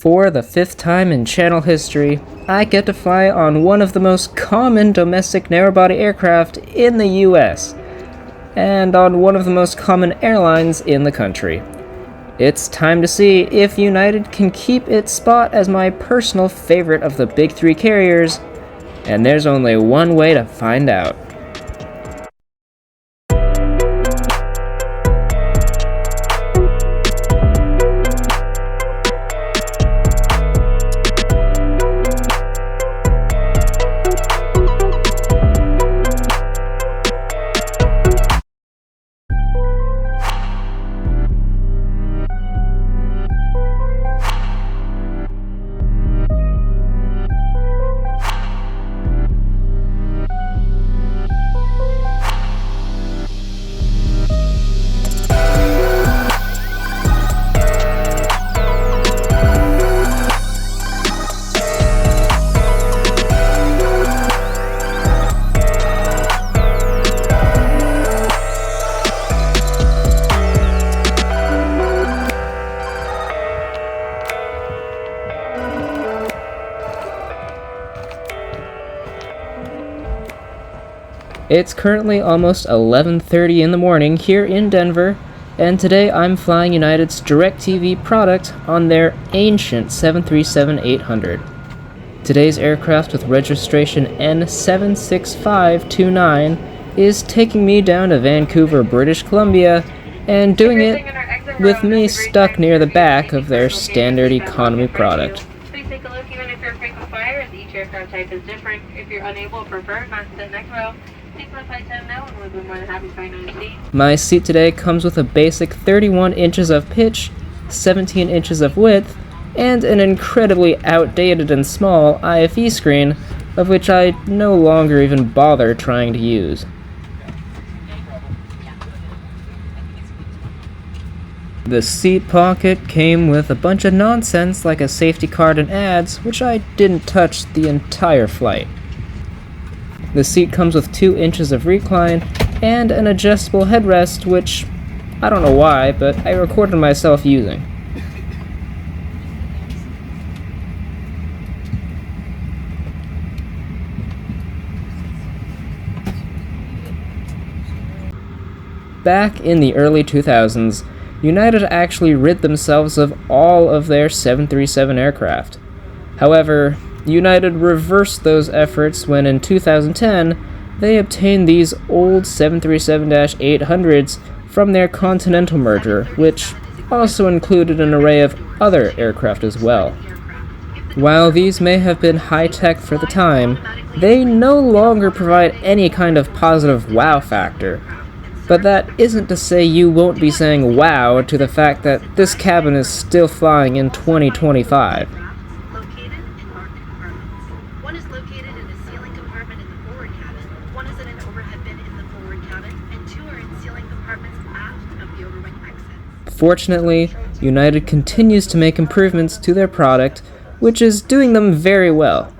For the 5th time in channel history, I get to fly on one of the most common domestic narrowbody aircraft in the US, and on one of the most common airlines in the country. It's time to see if United can keep its spot as my personal favorite of the big three carriers, and there's only one way to find out. It's currently almost 11:30 in the morning here in Denver, and today I'm flying United's Directv product on their ancient 737-800. Today's aircraft with registration N76529 is taking me down to Vancouver, British Columbia, and doing it with me stuck near the back of their standard economy product. Please take a look even if you're frequent flyer, as each aircraft type is different. If you're unable or prefer not to sit next row, please press flight 10 now and we'll be more than happy to find a seat. My seat today comes with a basic 31 inches of pitch, 17 inches of width, and an incredibly outdated and small IFE screen, of which I no longer even bother trying to use. The seat pocket came with a bunch of nonsense like a safety card and ads, which I didn't touch the entire flight. The seat comes with 2 inches of recline and an adjustable headrest, which I don't know why, but I recorded myself using. Back in the early 2000s, United actually rid themselves of all of their 737 aircraft. However, United reversed those efforts when in 2010 they obtained these old 737-800s from their Continental merger, which also included an array of other aircraft as well. While these may have been high-tech for the time, they no longer provide any kind of positive wow factor. But that isn't to say you won't be saying wow to the fact that this cabin is still flying in 2025. One is located in a ceiling compartment in the forward cabin, one is in an overhead bin in the forward cabin, and 2 are in ceiling compartments aft of the overwing exits. Fortunately, United continues to make improvements to their product, which is doing them very well.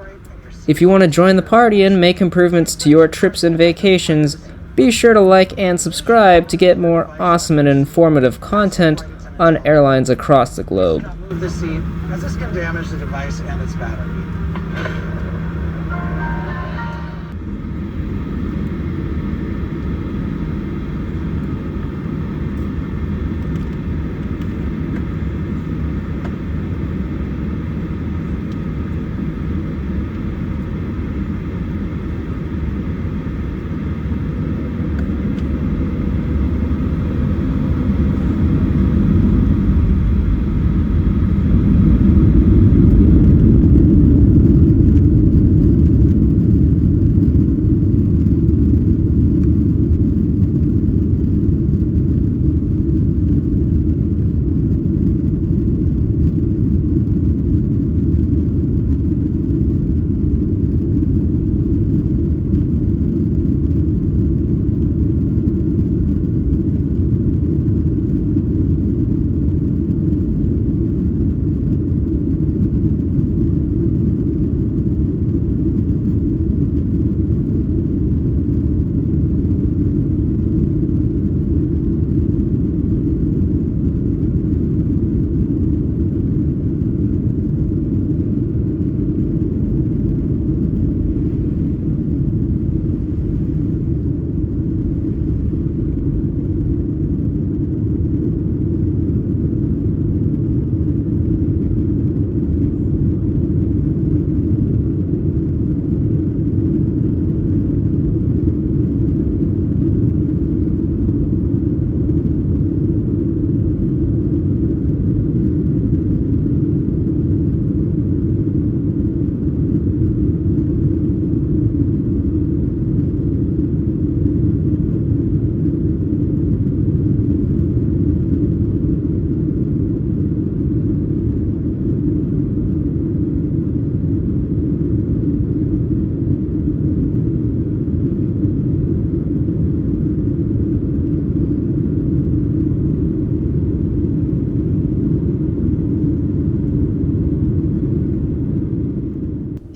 If you want to join the party and make improvements to your trips and vacations, be sure to like and subscribe to get more awesome and informative content on airlines across the globe. Move the seat, as this can damage the device and its battery.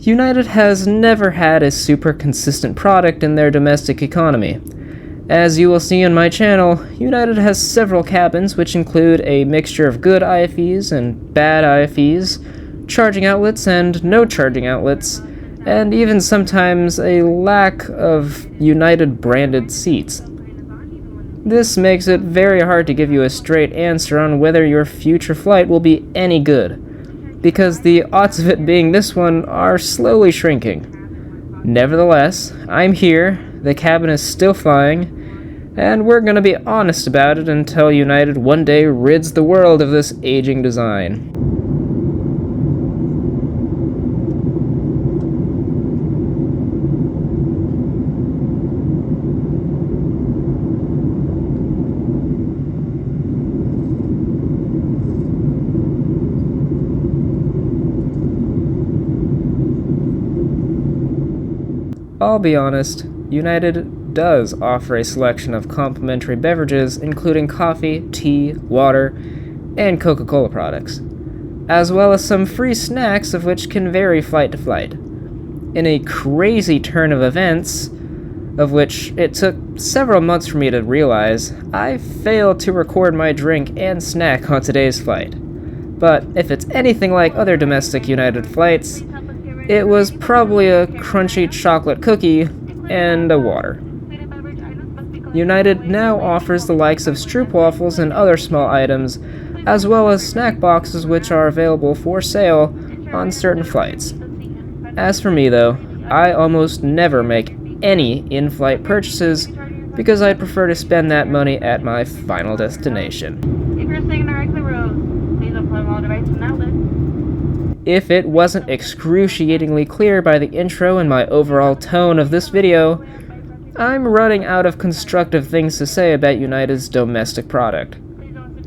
United has never had a super consistent product in their domestic economy. As you will see on my channel, United has several cabins which include a mixture of good IFEs and bad IFEs, charging outlets and no charging outlets, and even sometimes a lack of United branded seats. This makes it very hard to give you a straight answer on whether your future flight will be any good, because the odds of it being this one are slowly shrinking. Nevertheless, I'm here, the cabin is still flying, and we're gonna be honest about it until United one day rids the world of this aging design. I'll be honest, United does offer a selection of complimentary beverages including coffee, tea, water, and Coca-Cola products, as well as some free snacks of which can vary flight to flight. In a crazy turn of events, of which it took several months for me to realize, I failed to record my drink and snack on today's flight. But if it's anything like other domestic United flights, it was probably a crunchy chocolate cookie and a water. United now offers the likes of stroopwafels and other small items, as well as snack boxes which are available for sale on certain flights. As for me though, I almost never make any in-flight purchases because I'd prefer to spend that money at my final destination. If you're staying directly road, please unplug all devices and outlets. If it wasn't excruciatingly clear by the intro and my overall tone of this video, I'm running out of constructive things to say about United's domestic product.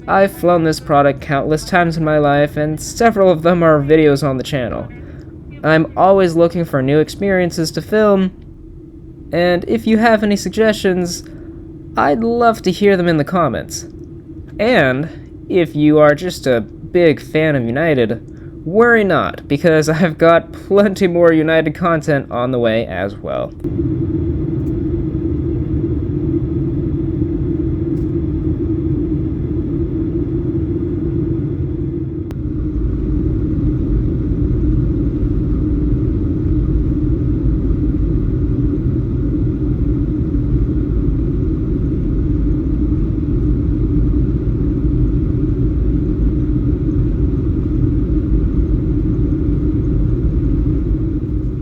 I've flown this product countless times in my life, and several of them are videos on the channel. I'm always looking for new experiences to film, and if you have any suggestions, I'd love to hear them in the comments. And if you are just a big fan of United, worry not, because I've got plenty more United content on the way as well.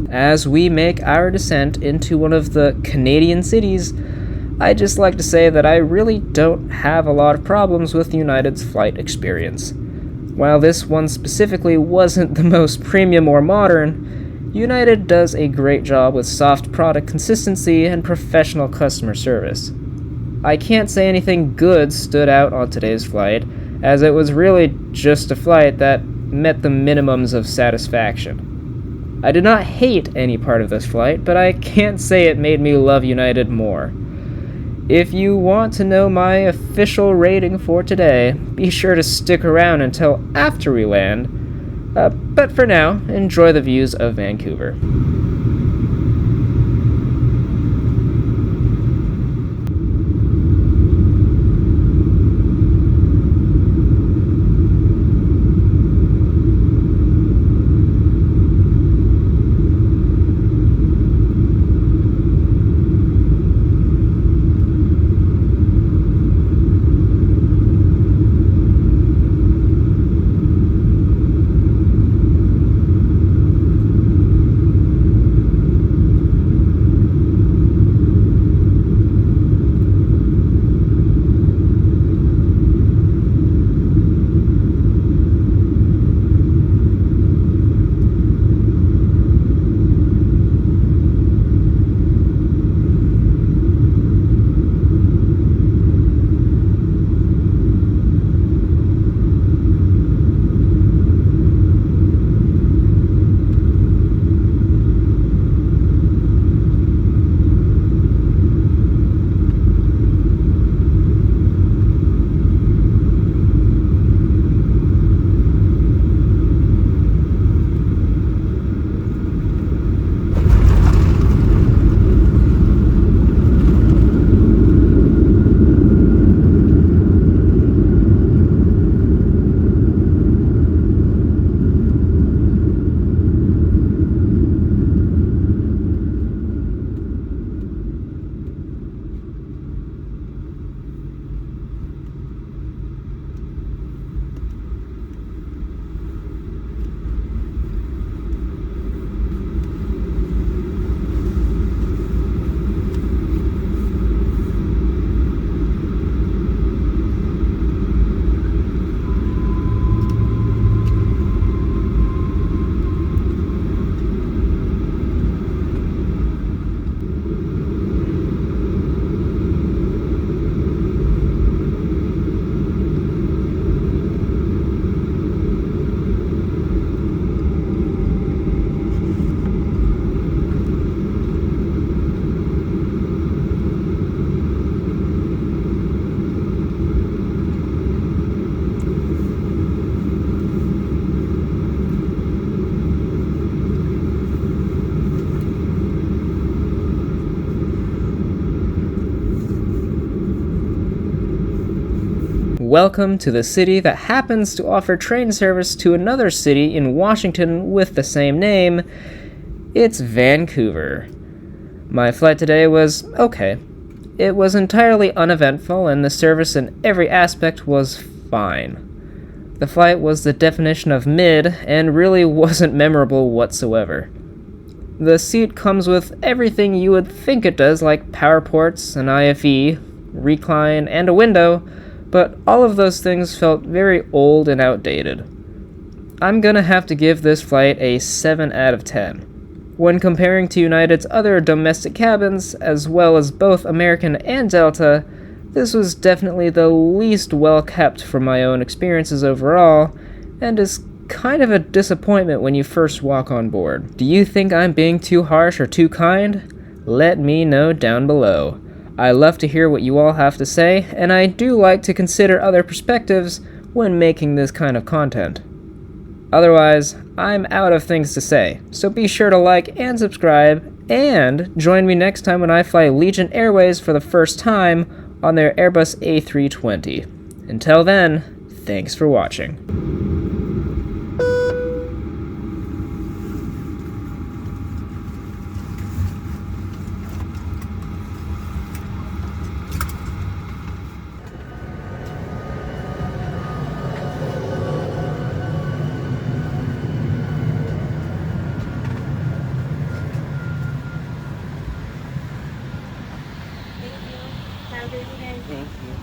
As we make our descent into one of the Canadian cities, I'd just like to say that I really don't have a lot of problems with United's flight experience. While this one specifically wasn't the most premium or modern, United does a great job with soft product consistency and professional customer service. I can't say anything good stood out on today's flight, as it was really just a flight that met the minimums of satisfaction. I did not hate any part of this flight, but I can't say it made me love United more. If you want to know my official rating for today, be sure to stick around until after we land. But for now, enjoy the views of Vancouver. welcome to the city that happens to offer train service to another city in Washington with the same name. It's Vancouver. My flight today was okay. It was entirely uneventful, and the service in every aspect was fine. The flight was the definition of mid, and really wasn't memorable whatsoever. The seat comes with everything you would think it does, like power ports, an IFE, recline, and a window, but all of those things felt very old and outdated. I'm gonna have to give this flight a 7 out of 10. When comparing to United's other domestic cabins, as well as both American and Delta, this was definitely the least well kept from my own experiences overall, and is kind of a disappointment when you first walk on board. Do you think I'm being too harsh or too kind? Let me know down below. I love to hear what you all have to say, and I do like to consider other perspectives when making this kind of content. Otherwise, I'm out of things to say, so be sure to like and subscribe, and join me next time when I fly Legion Airways for the first time on their Airbus A320. Until then, thanks for watching. Have a great day. Thank you.